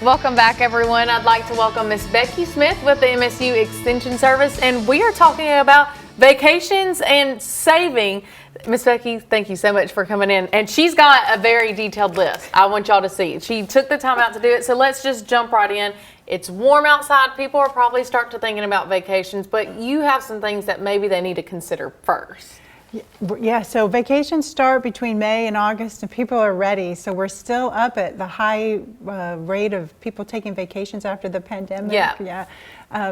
Welcome back, everyone. I'd like to welcome Miss Becky Smith with the MSU Extension Service, and we are talking about vacations and saving. Miss Becky, thank you so much for coming in. And she's got a very detailed list I want y'all to see. She took the time out to do it, so let's just jump right in. It's warm outside. People are probably starting to thinking about vacations, but you have some things that maybe they need to consider first. Yeah, so vacations start between May and August and people are ready. So we're still up at the high rate of people taking vacations after the pandemic. Yeah.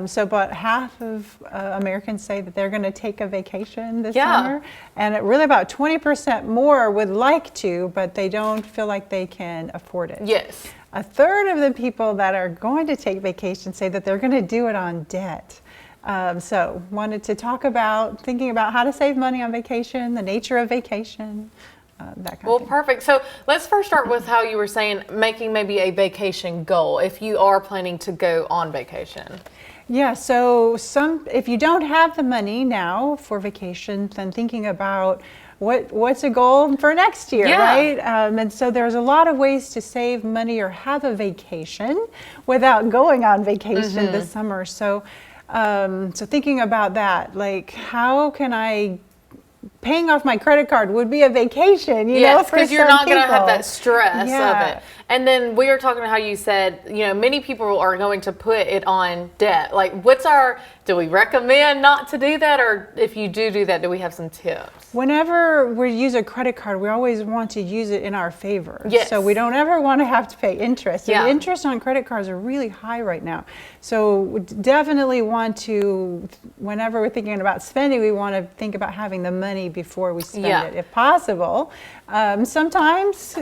So about half of Americans say that they're going to take a vacation this summer. And really about 20% more would like to, but they don't feel like they can afford it. Yes. A third of the people that are going to take vacation say that they're going to do it on debt. So wanted to talk about thinking about how to save money on vacation, the nature of vacation, that kind of thing. Perfect. So let's first start with how you were saying making maybe a vacation goal if you are planning to go on vacation. Yeah, so if you don't have the money now for vacation, then thinking about what's a goal for next year, right? And so there's a lot of ways to save money or have a vacation without going on vacation this summer. So thinking about that, like how can paying off my credit card would be a vacation, you know, for because you're not going to have that stress of it. And then we were talking about how you said, you know, many people are going to put it on debt. Like do we recommend not to do that? Or if you do that, do we have some tips? Whenever we use a credit card, we always want to use it in our favor. Yes. So we don't ever want to have to pay interest. Yeah. And interest on credit cards are really high right now. So we definitely want to, whenever we're thinking about spending, we want to think about having the money before we spend it, if possible. Sometimes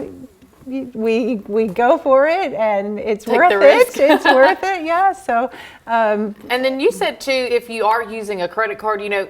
we go for it and it's worth it. It's worth it, yeah. So and then you said too, if you are using a credit card, you know,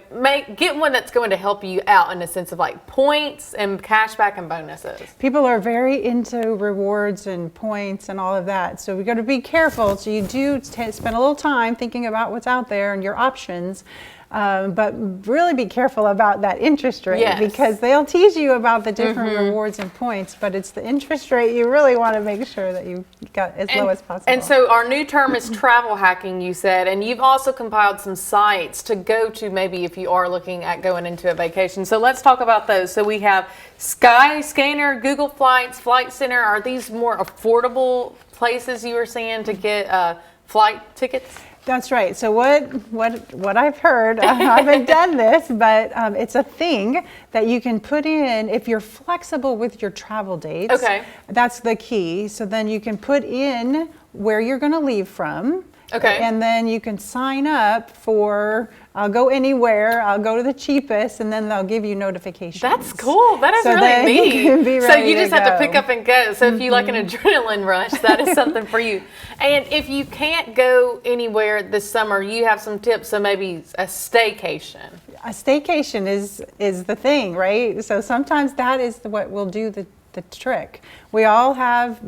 get one that's going to help you out in the sense of like points and cash back and bonuses. People are very into rewards and points and all of that. So we got to be careful. So you do spend a little time thinking about what's out there and your options. But really be careful about that interest rate because they'll tease you about the different rewards and points, but it's the interest rate you really want to make sure that you got as low as possible. And so our new term is travel hacking, you said, and you've also compiled some sites to go to maybe if you are looking at going into a vacation. So let's talk about those. So we have Skyscanner, Google Flights, Flight Center. Are these more affordable places you were saying to get flight tickets? That's right. So what I've heard, I haven't done this, but it's a thing that you can put in if you're flexible with your travel dates. Okay. That's the key. So then you can put in where you're going to leave from. Okay. And then you can sign up for, I'll go anywhere, I'll go to the cheapest, and then they'll give you notifications. That's cool. That is really neat. So you just have to pick up and go. So if you like an adrenaline rush, that is something for you. And if you can't go anywhere this summer, you have some tips. So maybe a staycation. A staycation is the thing, right? So sometimes that is what will do the trick. We all have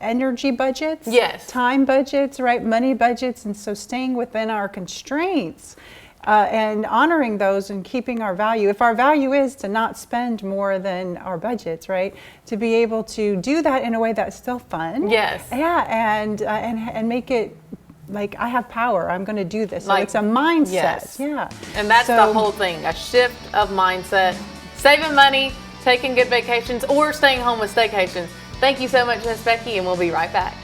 energy budgets, time budgets, right? Money budgets, and so staying within our constraints and honoring those and keeping our value. If our value is to not spend more than our budgets, right? To be able to do that in a way that's still fun. Yes. Yeah, and make it like I have power. I'm going to do this. So it's a mindset. Yes. Yeah. And that's the whole thing, a shift of mindset, saving money, taking good vacations, or staying home with staycations. Thank you so much, Miss Becky, and we'll be right back.